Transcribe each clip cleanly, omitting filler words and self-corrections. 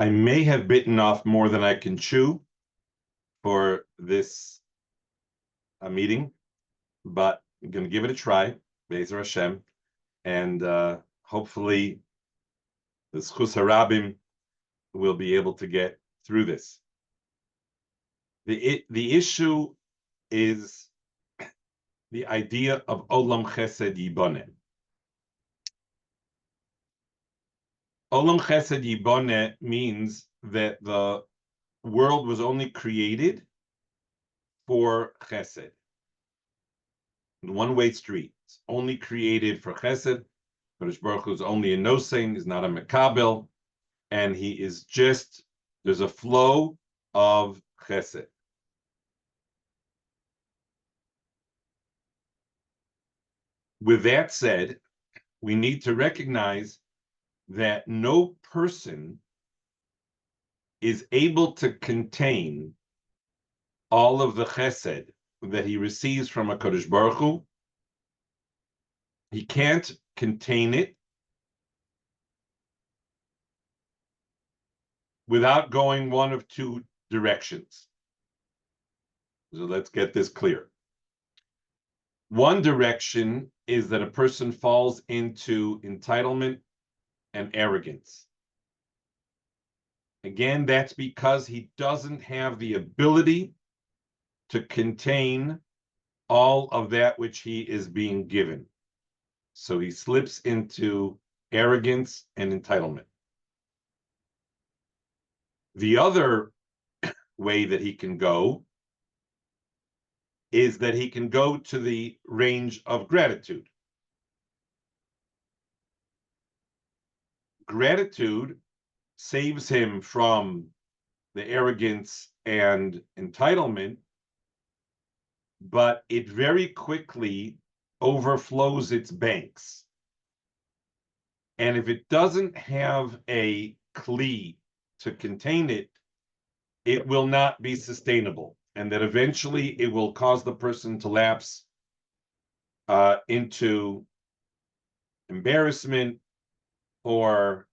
I may have bitten off more than I can chew for this meeting, but I'm going to give it a try, Be'ezer Hashem, and hopefully the Schus Harabim will be able to get through this. The issue is the idea of Olam Chesed Yiboneh. Olam Chesed Yiboneh means that the world was only created for Chesed. One-way street. It's only created for Chesed. Kadosh Baruch Hu is only a nosein, is not a mekabel, and he is just, there's a flow of Chesed. With that said, we need to recognize that no person is able to contain all of the Chesed that he receives from a Kadosh Baruch Hu. He can't contain it without going one of two directions. So let's get this clear. One direction is that a person falls into entitlement and arrogance. Again, that's because he doesn't have the ability to contain all of that which he is being given. So he slips into arrogance and entitlement. The other way that he can go is that he can go to the range of gratitude. Gratitude saves him from the arrogance and entitlement, but it very quickly overflows its banks. And if it doesn't have a kli to contain it, it will not be sustainable. And that eventually it will cause the person to lapse into embarrassment or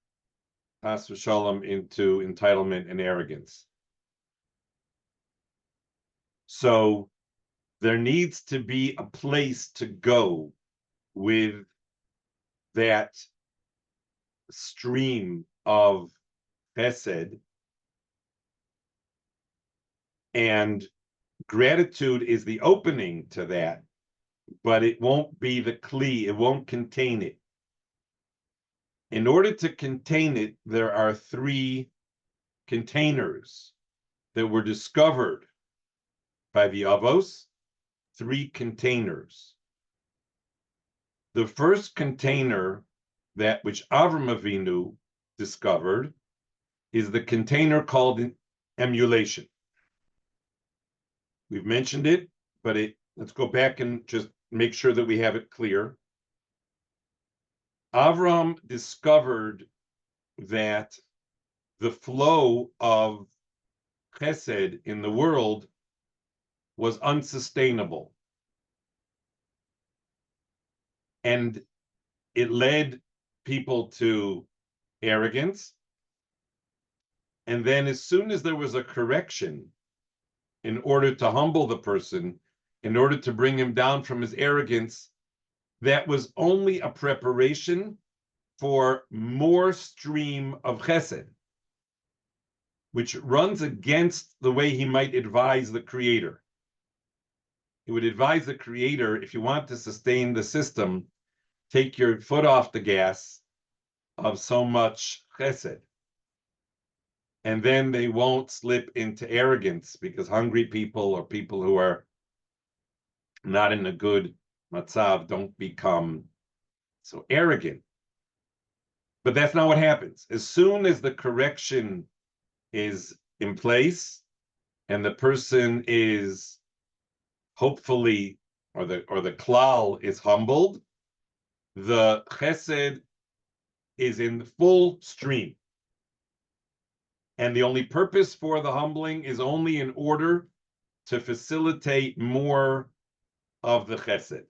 pas v'shalom into entitlement and arrogance. So there needs to be a place to go with that stream of chesed, and gratitude is the opening to that, but it won't be the kli, it won't contain it. In order to contain it, there are three containers that were discovered by the Avos, three containers. The first container, that which Avram Avinu discovered, is the container called emulation. We've mentioned it, but let's go back and just make sure that we have it clear. Avram discovered that the flow of chesed in the world was unsustainable. And it led people to arrogance. And then as soon as there was a correction, in order to humble the person, in order to bring him down from his arrogance, that was only a preparation for more stream of chesed, which runs against the way he might advise the creator. He would advise the creator, if you want to sustain the system, take your foot off the gas of so much chesed. And then they won't slip into arrogance, because hungry people or people who are not in a good matzav don't become so arrogant. But that's not what happens. As soon as the correction is in place and the person is hopefully, or the klal is humbled, the chesed is in full stream. And the only purpose for the humbling is only in order to facilitate more of the chesed,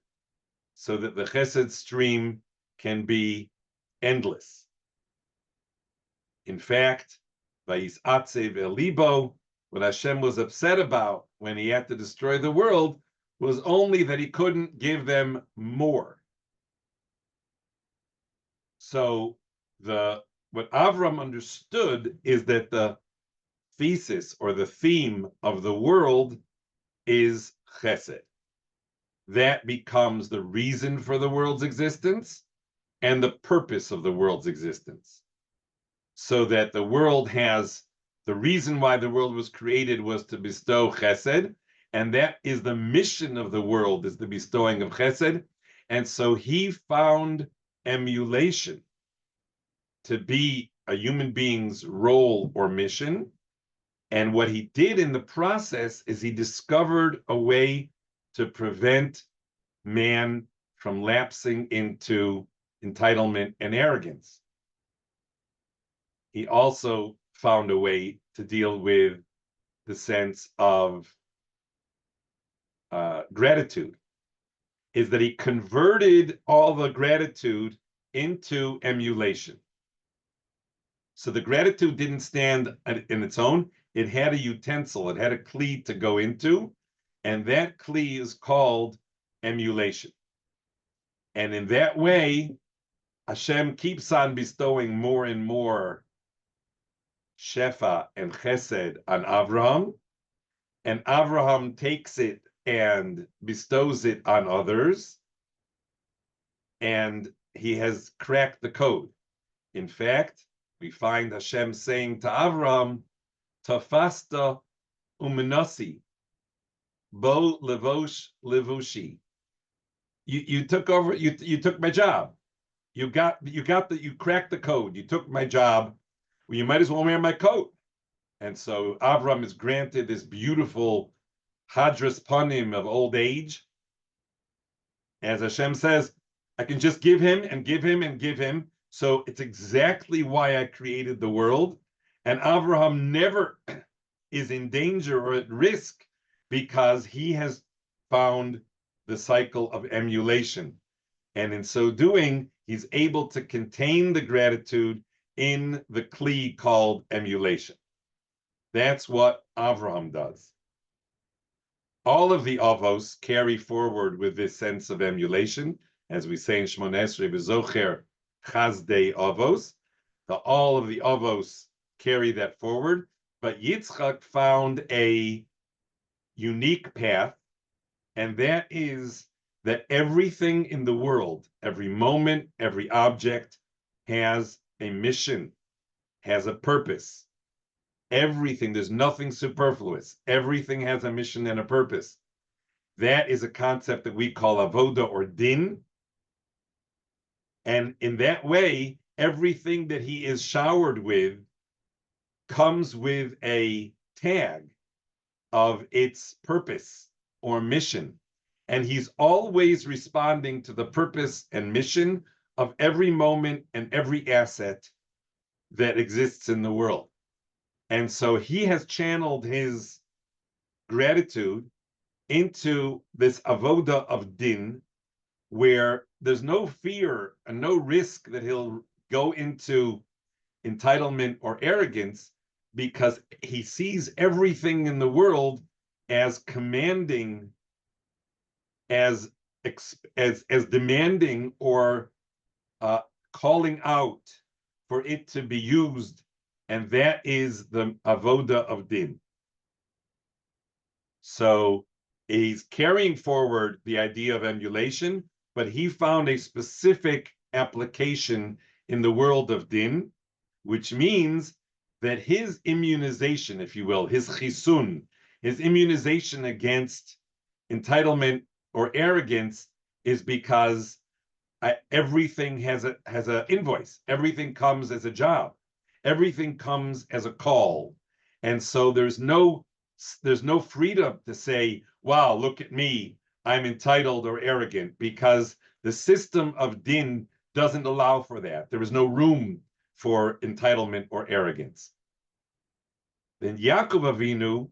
so that the chesed stream can be endless. In fact, Vayisatzev elibo, what Hashem was upset about when he had to destroy the world was only that he couldn't give them more. So what Avram understood is that the thesis or the theme of the world is chesed. That becomes the reason for the world's existence and the purpose of the world's existence. So that the world has, the reason why the world was created was to bestow chesed, and that is the mission of the world, is the bestowing of chesed. And so he found emulation to be a human being's role or mission. And what he did in the process is he discovered a way to prevent man from lapsing into entitlement and arrogance. He also found a way to deal with the sense of gratitude, is that he converted all the gratitude into emulation. So the gratitude didn't stand in its own. It had a utensil, it had a kli to go into, and that kli is called emulation. And in that way, Hashem keeps on bestowing more and more shefa and chesed on Avraham, and Avraham takes it and bestows it on others, and he has cracked the code. In fact, we find Hashem saying to Avraham, Tafasta umenasi, bo levosh levushi. You took over, you took my job. You cracked the code. You took my job. Well, you might as well wear my coat. And so Avram is granted this beautiful hadras panim of old age. As Hashem says, I can just give him and give him and give him. So it's exactly why I created the world. And Avraham never is in danger or at risk because he has found the cycle of emulation. And in so doing, he's able to contain the gratitude in the kli called emulation. That's what Avraham does. All of the avos carry forward with this sense of emulation, as we say in Shmoneh Esrei B'Zocher Chazdei Avos. All of the avos carry that forward, but Yitzchak found a unique path, and that is that everything in the world, every moment, every object has a mission, has a purpose. Everything, there's nothing superfluous. Everything has a mission and a purpose. That is a concept that we call avoda or din. And in that way, everything that he is showered with comes with a tag of its purpose or mission. And he's always responding to the purpose and mission of every moment and every asset that exists in the world. And so he has channeled his gratitude into this avoda of din, where there's no fear and no risk that he'll go into entitlement or arrogance, because he sees everything in the world as commanding, as demanding or calling out for it to be used, and that is the avoda of din. So he's carrying forward the idea of emulation, but he found a specific application in the world of din, which means that his immunization, if you will, his chisun, his immunization against entitlement or arrogance, is because everything has an invoice. Everything comes as a job. Everything comes as a call. And so there's no freedom to say, wow, look at me, I'm entitled or arrogant, because the system of din doesn't allow for that. There is no room for entitlement or arrogance. Then Yaakov Avinu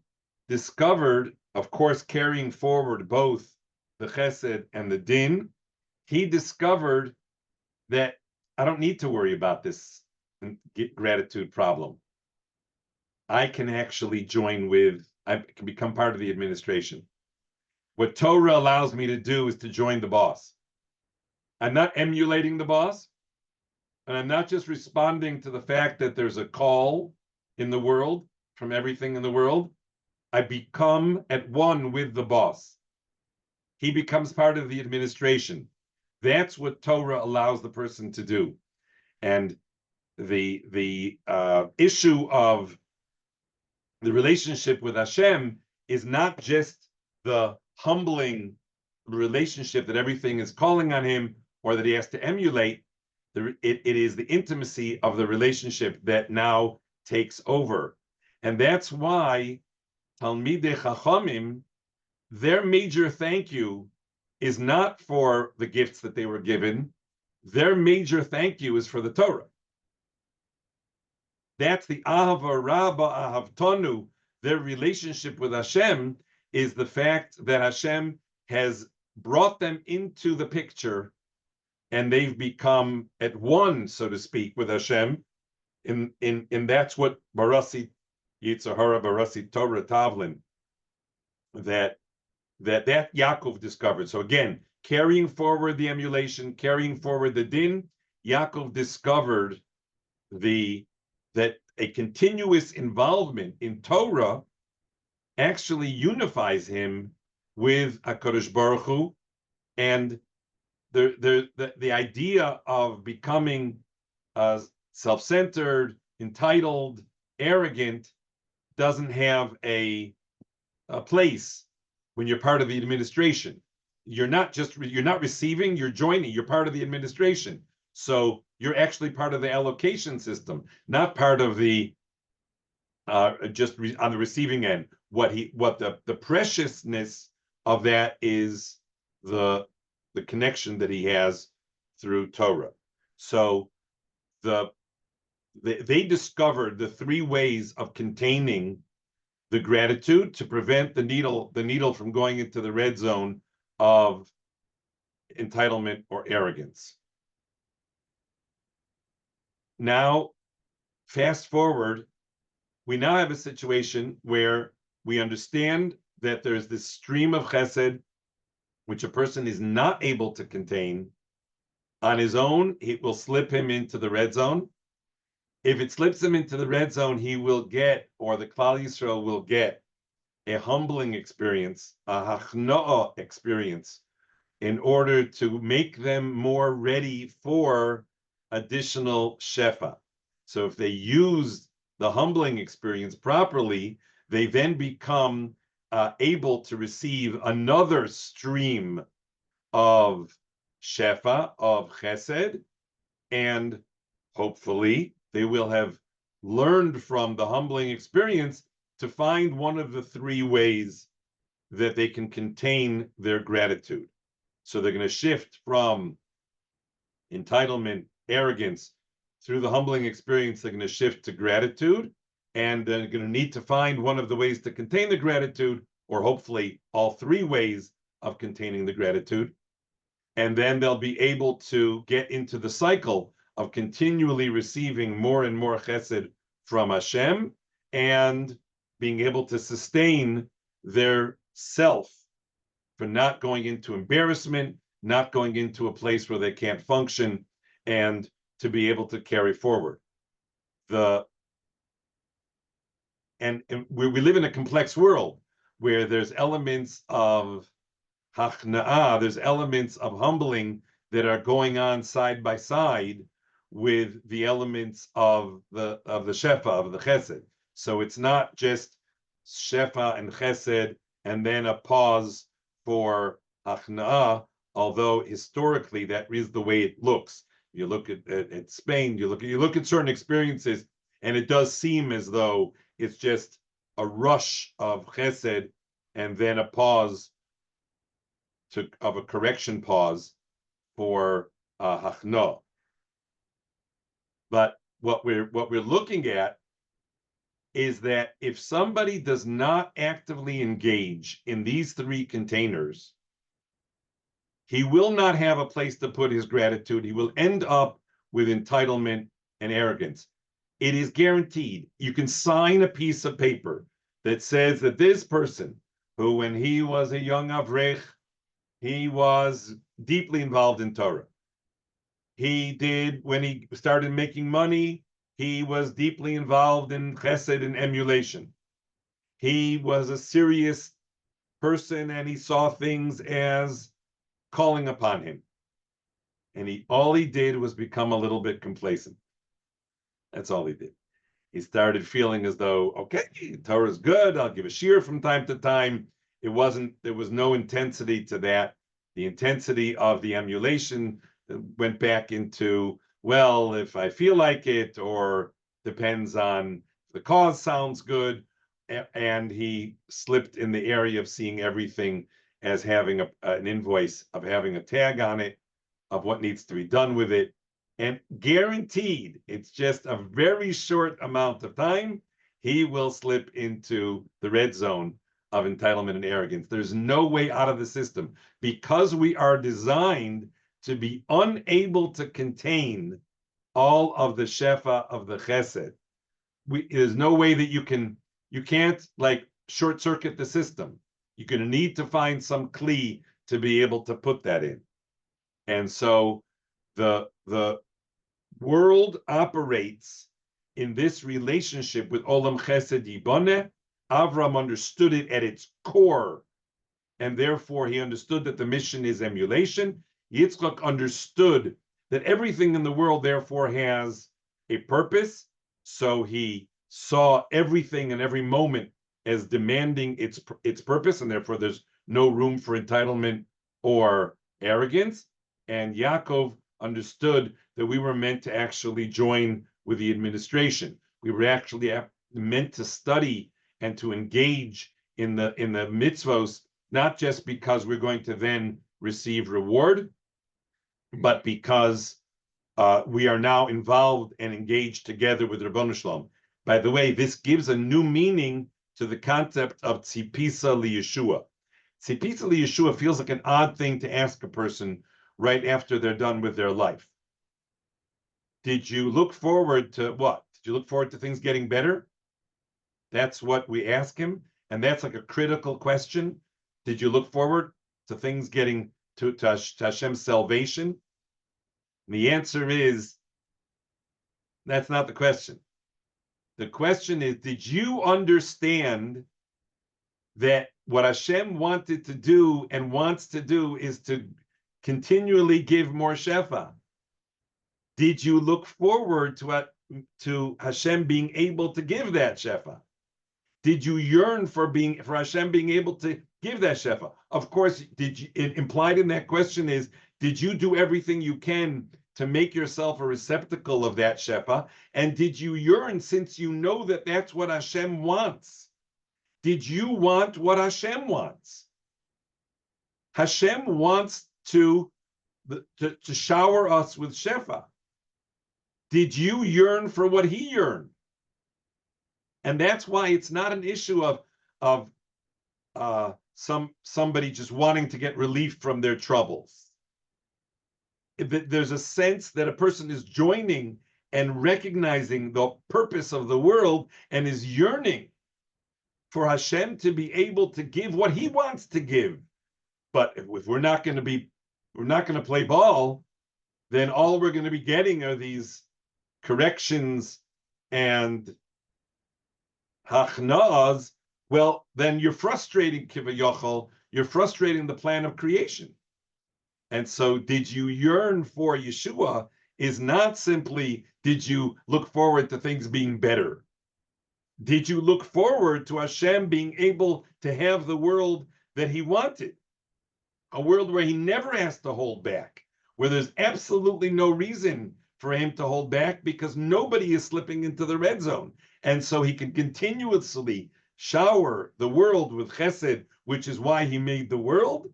discovered, of course, carrying forward both the chesed and the din, he discovered that I don't need to worry about this gratitude problem. I can actually I can become part of the administration. What Torah allows me to do is to join the boss. I'm not emulating the boss, and I'm not just responding to the fact that there's a call in the world from everything in the world. I become at one with the boss. He becomes part of the administration. That's what Torah allows the person to do. And the issue of the relationship with Hashem is not just the humbling relationship that everything is calling on him or that he has to emulate. It is the intimacy of the relationship that now takes over. And that's why Talmidei Chachamim, their major thank you is not for the gifts that they were given. Their major thank you is for the Torah. That's the Ahava Rabba Ahavtonu. Their relationship with Hashem is the fact that Hashem has brought them into the picture and they've become at one, so to speak, with Hashem. And that's what Barasi Yitzhar Hara, Barasi Torah Tavlin, that Yaakov discovered. So again, carrying forward the emulation, carrying forward the din, Yaakov discovered that a continuous involvement in Torah actually unifies him with HaKadosh Baruch Hu, and the idea of becoming self-centered, entitled, arrogant doesn't have a place when you're part of the administration. You're not receiving, you're joining, you're part of the administration. So you're actually part of the allocation system, not part of the just on the receiving end. What the preciousness of that is the connection that he has through Torah. So they discovered the three ways of containing the gratitude to prevent the needle from going into the red zone of entitlement or arrogance. Now, fast forward, we now have a situation where we understand that there's this stream of chesed, which a person is not able to contain. On his own, it will slip him into the red zone. If it slips him into the red zone, he will get, or the Klal Yisrael will get, a humbling experience, a hachnoah experience, in order to make them more ready for additional shefa. So if they use the humbling experience properly, they then become able to receive another stream of shefa, of chesed, and hopefully they will have learned from the humbling experience to find one of the three ways that they can contain their gratitude. So they're going to shift from entitlement, arrogance, through the humbling experience, they're going to shift to gratitude, and they're going to need to find one of the ways to contain the gratitude, or hopefully all three ways of containing the gratitude. And then they'll be able to get into the cycle of continually receiving more and more chesed from Hashem and being able to sustain their self for not going into embarrassment, not going into a place where they can't function, and to be able to carry forward. And we live in a complex world where there's elements of hachna'ah, there's elements of humbling that are going on side by side with the elements of the shefa, of the chesed. So it's not just shefa and chesed and then a pause for hachna'ah, although historically that is the way it looks. You look at Spain, you look at certain experiences, and it does seem as though it's just a rush of chesed and then a pause of a correction pause for hachno. But what we're looking at is that if somebody does not actively engage in these three containers, he will not have a place to put his gratitude. He will end up with entitlement and arrogance. It is guaranteed. You can sign a piece of paper that says that this person, who when he was a young Avrech, he was deeply involved in Torah. He did, when he started making money, he was deeply involved in chesed and emulation. He was a serious person and he saw things as calling upon him. And all he did was become a little bit complacent. That's all he did. He started feeling as though, okay, Torah is good. I'll give a shiur from time to time. There was no intensity to that. The intensity of the emulation went back into, well, if I feel like it, or depends on the cause sounds good. And he slipped in the area of seeing everything as having an invoice, of having a tag on it, of what needs to be done with it. And guaranteed, it's just a very short amount of time, he will slip into the red zone of entitlement and arrogance. There's no way out of the system, because we are designed to be unable to contain all of the shefa of the chesed. There's no way that you can't like short circuit the system. You're going to need to find some kli to be able to put that in. And so the world operates in this relationship with Olam Chesed Yiboneh. Avram understood it at its core, and therefore he understood that the mission is emulation. Yitzchak understood that everything in the world therefore has a purpose, so he saw everything and every moment as demanding its purpose, and therefore there's no room for entitlement or arrogance. And Yaakov understood that we were meant to actually join with the administration. We were actually meant to study and to engage in the mitzvos, not just because we're going to then receive reward, but because we are now involved and engaged together with Ribono Shalom. By the way, this gives a new meaning to the concept of tzipisa liyeshua. Tzipisa liyeshua feels like an odd thing to ask a person right after they're done with their life. Did you look forward to what? Did you look forward to things getting better? That's what we ask him. And that's like a critical question. Did you look forward to things getting to Hashem's salvation? And the answer is, that's not the question. The question is, did you understand that what Hashem wanted to do and wants to do is to continually give more shefa? Did you look forward to Hashem being able to give that shefa? Did you yearn for Hashem being able to give that shefa? Of course, implied in that question is, did you do everything you can to make yourself a receptacle of that shefa? And did you yearn, since you know that that's what Hashem wants? Did you want what Hashem wants? Hashem wants to shower us with shefa. Did you yearn for what he yearned? And that's why it's not an issue of somebody just wanting to get relief from their troubles. There's a sense that a person is joining and recognizing the purpose of the world and is yearning for Hashem to be able to give what he wants to give. But if we're not going to play ball, then all we're going to be getting are these corrections and hachna'as. Well, then you're frustrating kivayachol, you're frustrating the plan of creation. And so did you yearn for Yeshua is not simply, did you look forward to things being better? Did you look forward to Hashem being able to have the world that he wanted? A world where he never has to hold back, where there's absolutely no reason for him to hold back because nobody is slipping into the red zone. And so he can continuously shower the world with chesed, which is why he made the world.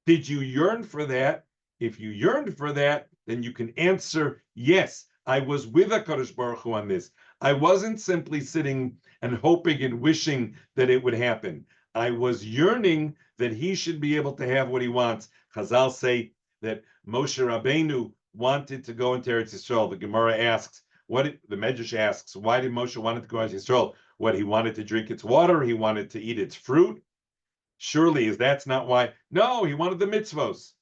Did you yearn for that? If you yearned for that, then you can answer, yes, I was with HaKadosh Baruch Hu on this. I wasn't simply sitting and hoping and wishing that it would happen. I was yearning that he should be able to have what he wants. Chazal say that Moshe Rabbeinu wanted to go into Eretz Yisrael. The Gemara asks, the Medrash asks, why did Moshe want to go out to Yisrael? What, he wanted to drink its water? He wanted to eat its fruit? Surely, that's not why. No, he wanted the mitzvos.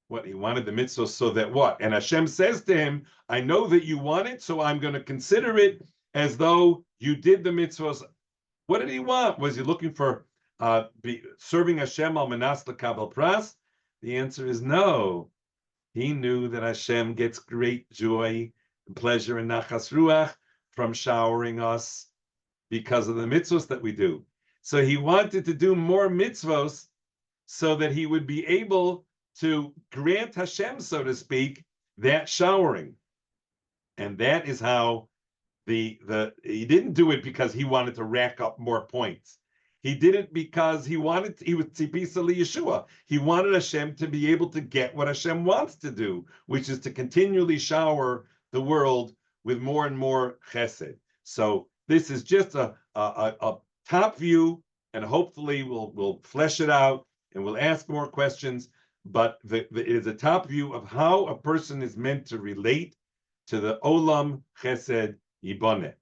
What, he wanted the mitzvos so that what? And Hashem says to him, I know that you want it, so I'm going to consider it as though you did the mitzvos. What did he want? Was he looking for serving Hashem al manas l'kabel pras? The answer is no. He knew that Hashem gets great joy and pleasure and nachas ruach from showering us because of the mitzvos that we do. So he wanted to do more mitzvos so that he would be able to grant Hashem, so to speak, that showering. And that is how he didn't do it because he wanted to rack up more points. He did it because he was tzipisa liyeshua. He wanted Hashem to be able to get what Hashem wants to do, which is to continually shower the world with more and more chesed. So this is just a top view, and hopefully we'll flesh it out and we'll ask more questions. But it is a top view of how a person is meant to relate to the Olam Chesed Yiboneh.